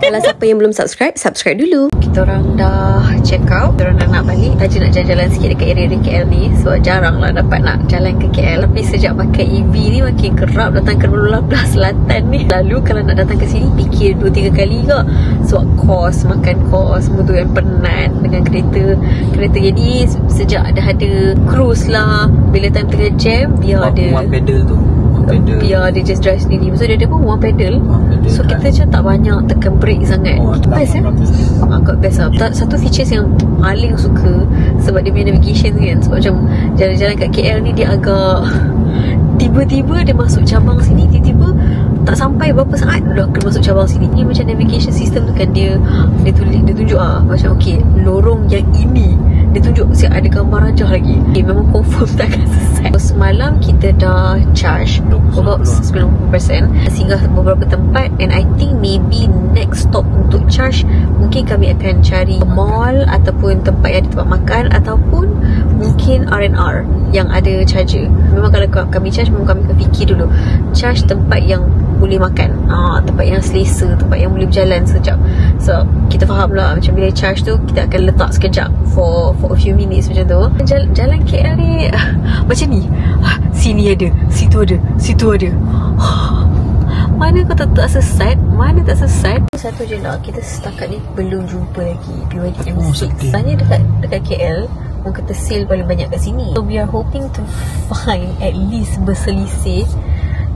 Kalau siapa yang belum subscribe, subscribe dulu. Kita orang dah check out. Kita orang dah nak balik. Taji nak jalan-jalan sikit dekat area KL ni. Sebab jarang lah dapat nak jalan ke KL. Tapi sejak pakai EV ni makin kerap datang ke Kuala Lumpur Selatan ni. Lalu kalau nak datang ke sini fikir 2-3 kali ke. Sebab kos, makan kos, semua tu yang penat dengan kereta. Jadi sejak dah ada cruise lah, bila time tengah jam biar ada one pedal tu. Biar dia just drive sendiri. So dia ada pun one pedal. So kita macam tak banyak tekan brake sangat. Best agak best lah. Satu features yang paling suka sebab dia punya navigation kan. Sebab macam jalan-jalan kat KL ni dia agak tiba-tiba dia masuk cabang sini, tiba-tiba tak sampai berapa saat dah kena masuk cabang sini. Ni macam navigation system tu kan, dia tunjuk macam okey, lorong yang ini dia tunjuk siap ada gambar rajah lagi. Memang confirm takkan selesai. Semalam kita dah charge about 90% singgah beberapa tempat, and I think maybe next stop untuk charge mungkin kami akan cari mall ataupun tempat yang ada tempat makan, ataupun mungkin R&R yang ada charger. Memang kalau kami charge, memang kami akan fikir dulu charge tempat yang boleh makan, tempat yang selesa, tempat yang boleh berjalan sekejap. So kita faham lah macam bila charge tu kita akan letak sekejap for a few minutes macam tu. Jalan KL ni macam ni, sini ada, situ ada. Mana kau tak sesat, mana tak sesat. Satu je lah, kita setakat ni belum jumpa lagi BYD M6. Sebenarnya dekat KL orang kata sale paling banyak kat sini. So we are hoping to find at least berselisih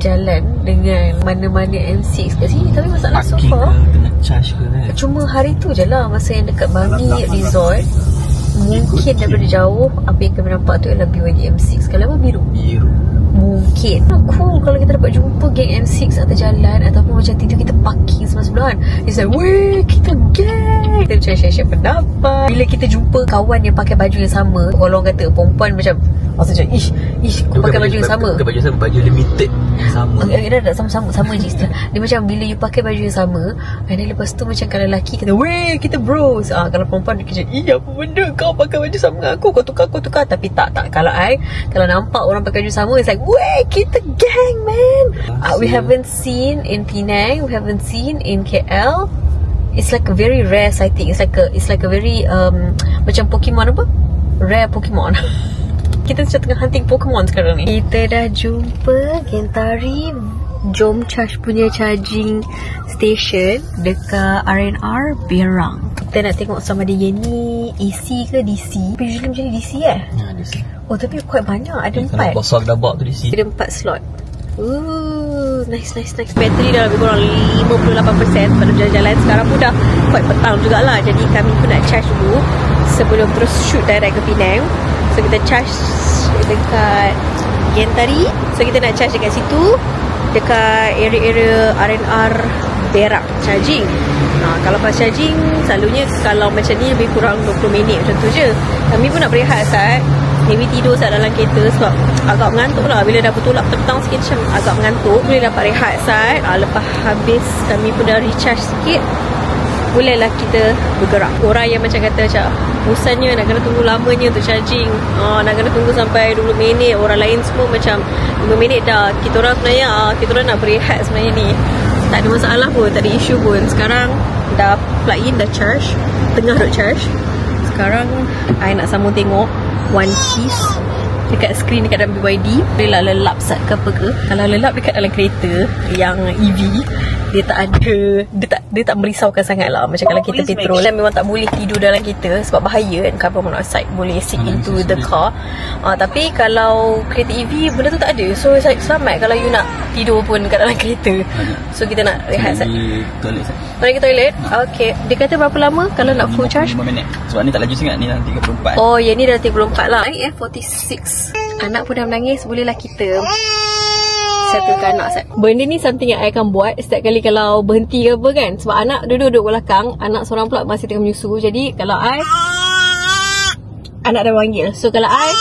jalan dengan mana-mana M6 kat sini. Tapi masalah so far kena charge ke kan? Cuma hari tu je lah, masa yang dekat Bangi Resort, mungkin daripada jauh apa yang kami nampak tu adalah BYD M6. Kalau apa biru mungkin cool kalau kita dapat jumpa geng M6 atas jalan, ataupun macam tidur kita parking sebelah-sebelahan. It's like, weh, kita geng. Kita macam share pendapat. Bila kita jumpa kawan yang pakai baju yang sama, kalau orang kata perempuan macam maksudnya ish kau pakai baju yang sama. Bukan baju sama, baju limited sama. Dah sama je istilah. Dia macam bila you pakai baju yang sama, and then lepas tu macam kalau lelaki kata, weh, kita bros. Kalau perempuan dia kata, apa benda kau pakai baju sama dengan aku, kau tukar. Tapi tak. Kalau nampak orang pakai baju sama, it's like, weh, kita gang, man. We haven't seen in Penang, we haven't seen in KL. It's like a very rare sighting. It's like a very macam Pokemon apa? Rare Pokemon. Kita macam tengah hunting Pokemon sekarang ni. Kita dah jumpa Gentari Jom Charge punya charging station dekat R&R Berang. Kita nak tengok sama dia ni AC ke DC. Usually macam ni DC DC. Oh, tapi quite banyak. Ada 4. Kalau besar dah bawa tu DC. Ada 4 slot. Nice. Bateri dah lebih kurang 58% pada jalan-jalan. Sekarang pun dah quite petang jugalah. Jadi kami pun nak charge dulu sebelum terus shoot direct ke Penang. So kita charge dekat Gentari. So kita nak charge dekat situ, dekat area-area R&R Perak charging. Kalau pas charging, selalunya kalau macam ni lebih kurang 20 minit macam tu je. Kami pun nak berehat saat, maybe tidur saat dalam kereta sebab agak mengantuk lah. Bila dah bertolak petang sikit macam agak mengantuk. Boleh dapat rehat saat. Lepas habis kami pun dah recharge sikit, bolehlah kita bergerak. Orang yang macam kata macam bosannya nak kena tunggu lamanya untuk charging, nak kena tunggu sampai 20 minit. Orang lain semua macam 5 minit dah. Kita orang sebenarnya kita orang nak berehat sebenarnya ni. Tak ada masalah pun, tak ada isu pun. Sekarang dah plug in, dah charge, tengah duk charge. Sekarang I nak sambung tengok One Piece dekat skrin dekat dalam BYD. Bolehlah lelap sat ke apa ke. Kalau lelap dekat dalam kereta yang EV, dia tak ada, dia tak merisaukan sangat lah. Macam kalau kita petrol, dan memang tak boleh tidur dalam kereta sebab bahaya kan, carbon monoxide boleh seep into the car. Tapi kalau kereta EV, benda tu tak ada. So selamat kalau you nak tidur pun kat dalam kereta. So kita nak rehat sat. Pergi toilet. Okay. Dia kata berapa lama kalau nak full charge? 5 minit. Sebab ni tak laju sangat, ni dah 34. Oh, yang ni dah 34 lah. 46. Anak pun dah menangis, bolehlah kita settlekan anak set. Benda ni something yang I akan buat setiap kali kalau berhenti ke apa kan. Sebab anak duduk belakang, anak seorang pula masih tengah menyusu. Jadi kalau anak dah panggil. So kalau I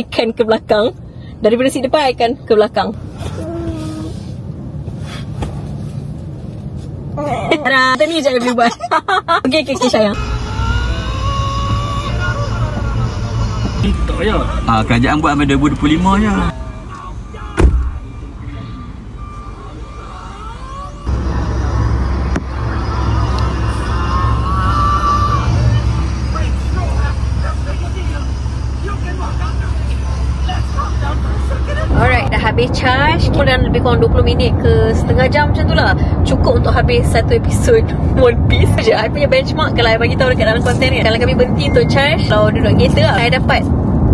akan ke belakang. Daripada seat depan, I akan ke belakang. Kita ni je yang boleh buat. Okay sayang. Tak ya. Kerajaan buat sampai 2025 je. Alright, dah habis charge. Dan lebih kurang 20 minit ke setengah jam macam tu lah. Cukup untuk habis satu episod One Piece je. I punya benchmark kalau I bagi tahu dekat dalam konten ni, kalau kami berhenti untuk charge, kalau duduk kereta lah, I dapat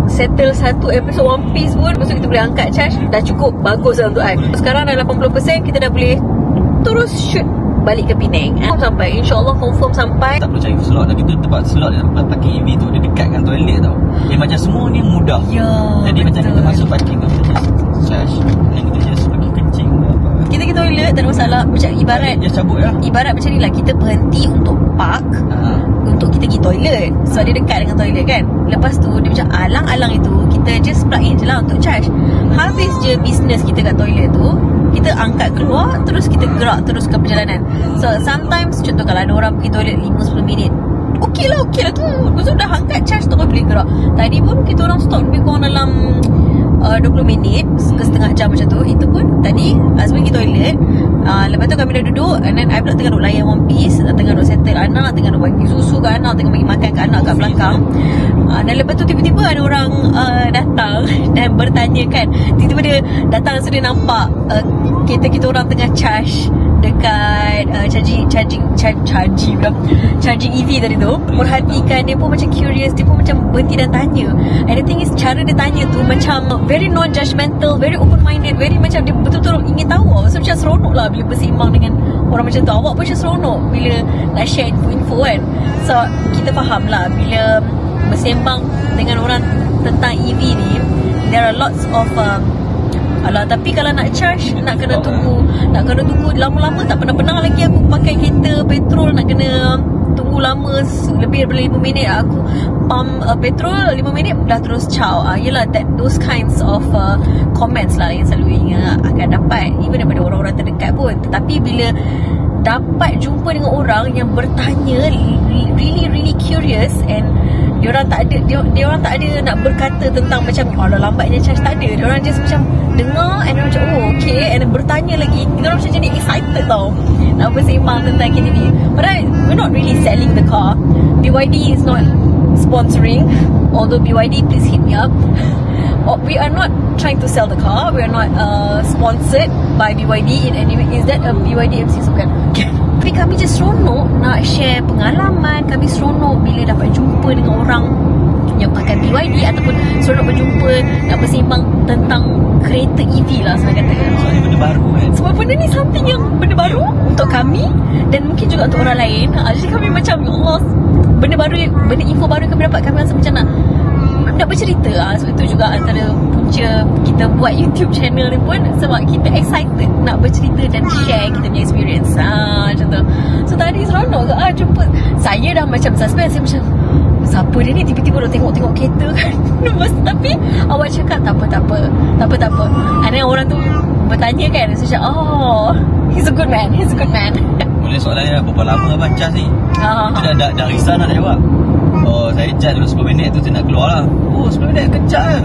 settle satu episod One Piece pun. Lepas tu kita boleh angkat charge. Dah cukup bagus lah untuk I. Sekarang dah 80%, kita dah boleh terus shoot balik ke Penang. Sampai, InsyaAllah confirm sampai. Tak perlu cari slot dah. Kita tempat slot yang parking EV tu, dia dekat dengan toilet tau. Dia macam semua ni mudah. Ya, jadi betul. Macam kita masuk parking tu, kita just charge, dan kita just pergi kencing apa. Kita pergi toilet tak ada masalah. Macam ibarat dia cabut lah. Ibarat macam ni lah, kita berhenti untuk park, untuk kita pergi toilet. Sebab dia dekat dengan toilet kan. Lepas tu dia macam alang-alang itu, kita just plug in je lah untuk charge. Habis je business kita kat toilet tu, kita angkat keluar, terus kita gerak terus ke perjalanan. So sometimes contoh kalau ada orang pergi toilet 5-10 minit, okey lah tu. Lepas tu dah angkat charge tu boleh gerak. Tadi pun kita orang stop lebih kurang dalam 20 minit ke setengah jam macam tu. Itu pun tadi Azmi pergi toilet, lepas tu kami dah duduk, and then I pula tengah duk layan One Piece, tengah duk settle anak, tengah duk bagi susu ke anak, tengah bagi makan ke anak kat belakang. Dan lepas tu tiba-tiba ada orang datang dan bertanya kan. Tiba-tiba dia datang, so dia nampak kita orang tengah charge dekat charging EV tadi tu. Perhatikan, dia pun macam curious, dia pun macam berhenti dan tanya. And the thing is, cara dia tanya tu macam very non-judgmental, very open-minded, very macam dia betul-betul ingin tahu. So macam seronok lah bila bersembang dengan orang macam tu. Awak pun macam seronok bila nak share info kan. So kita faham lah, bila bersembang dengan orang tentang EV ni, there are lots of alah, tapi kalau nak charge nak kena tunggu lama-lama. Tak pernah lagi aku pakai kereta petrol nak kena tunggu lama lebih daripada 5 minit. Aku pump petrol 5 minit dah terus chow. Yelah, those kinds of comments lah yang selalu akan dapat even daripada orang-orang terdekat pun. Tetapi bila dapat jumpa dengan orang yang bertanya, really curious, and diorang tak ada nak berkata tentang macam alah lambatnya charge, tak ada. Diorang just macam dengar and macam oh okay, and bertanya lagi. Diorang macam jadi excited tau nak bersembang tentang KTV. But we're not really selling the car. BYD is not sponsoring, although BYD please hit me up. We are not trying to sell the car. We are not sponsored by BYD in any way. Is that a BYD MC? Bukan. Tapi kami just seronok nak share pengalaman. Kami seronok bila dapat jumpa dengan orang yang pakai BYD, ataupun seronok berjumpa nak bersembang tentang kereta EV lah senang kata. Sebab ni benda baru kan. Sebab benda ni something yang benda baru untuk kami dan mungkin juga untuk orang lain. Jadi kami macam ya Allah, benda baru, benda info baru kami dapat, kami rasa macam nak bercerita. Sebab itu juga antara punca kita buat YouTube channel ni pun, sebab kita excited nak bercerita dan share kita punya experience. Macam tu. So tadi seronok ke jumpa. Saya dah macam suspense, saya macam siapa dia ni, tiba-tiba dah tengok kereta kan. Tapi awak cakap tak apa. And then orang tu bertanya kan, saya cakap oh, he's a good man. Boleh soalan berapa lama abang charge ni? Kita dah risau nak jawab. Oh, saya charge dulu 10 minit tu saya nak keluar lah. Oh, 10 minit kejap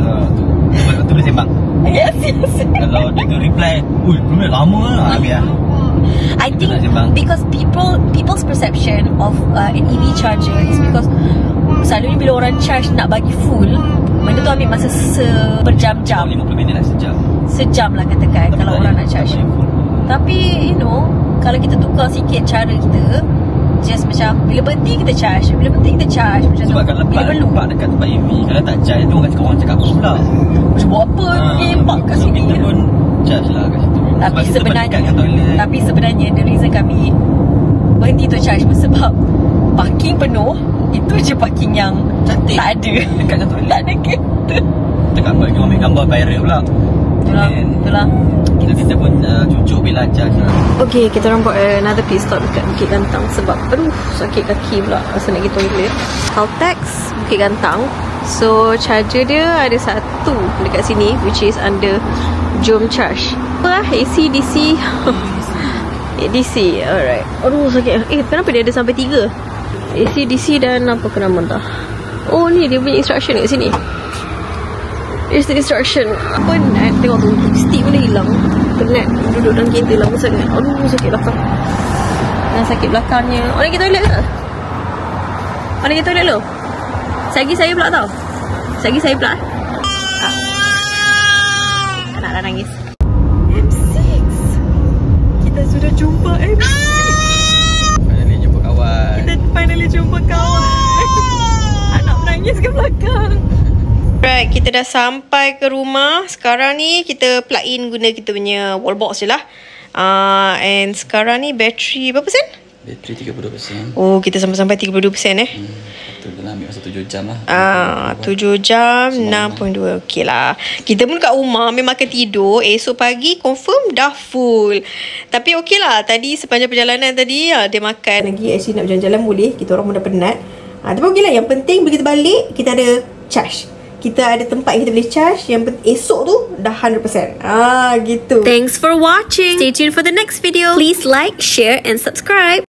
tu dia sembang. Yes. Kalau dia tu reply, ui 10 minit lama lah. Biar I think because people's perception of an EV charger is because selalunya bila orang charge nak bagi full, benda tu ambil masa berjam-jam. 50 minit lah, sejam lah katakan. Tapi kalau orang nak charge. Tapi kalau kita tukar sikit cara kita, just macam bila berhenti kita charge, macam sebab tu. Sebab kalau lepak dekat tempat EV, kalau tak charge tu orang cakap apa pula, macam buat apa lepak kat sini. Kita pun charge lah kat situ. Tapi sebenarnya the reason kami berhenti untuk charge sebab parking penuh. Itu je parking yang cantik, tak ada dekat dengan toilet, tak ada kereta. Dekat bagi ambil gambar viral pula. Itulah. Kita pun cucuk bila charge lah. Okay, kita orang buat another pit stop dekat Bukit Gantang sebab sakit kaki pula rasa nak pergi toilet. Caltex Bukit Gantang. So charger dia ada satu dekat sini, which is under Jom Charge. AC DC. DC, alright. Aduh sakit. Kenapa dia ada sampai 3? AC DC dan apa ke nama dah? Oh ni dia punya instruction kat sini. Here's the instruction. Penat tengok tu, stick pun dah hilang. Penat duduk dalam kereta lama sangat. Aduh sakit belakang. Dan sakit belakangnya. Orang pergi toilet ke? Orang pergi toilet lu? Saya pula tau. Saya pula. lah nangis. M6. Kita sudah jumpa M6. Finally jumpa kawan. Kita finally jumpa kawan. Anak menangis ke belakang. Right, kita dah sampai ke rumah. Sekarang ni kita plug in guna kita punya wallbox je lah. And sekarang ni bateri berapa sen? Bateri 32%. Oh, kita sampai-sampai 32% Betul lah, ambil masa 7 jam lah. 7 jam 6.2. Okey lah. Kita pun kat rumah memang akan tidur. Esok pagi confirm dah full. Tapi okey lah. Tadi sepanjang perjalanan tadi dia makan lagi. Actually nak berjalan-jalan boleh. Kita orang pun dah penat. Tapi okey lah. Yang penting bila kita balik kita ada charge. Kita ada tempat yang kita boleh charge. Yang esok tu dah 100%. Gitu. Thanks for watching. Stay tuned for the next video. Please like, share and subscribe.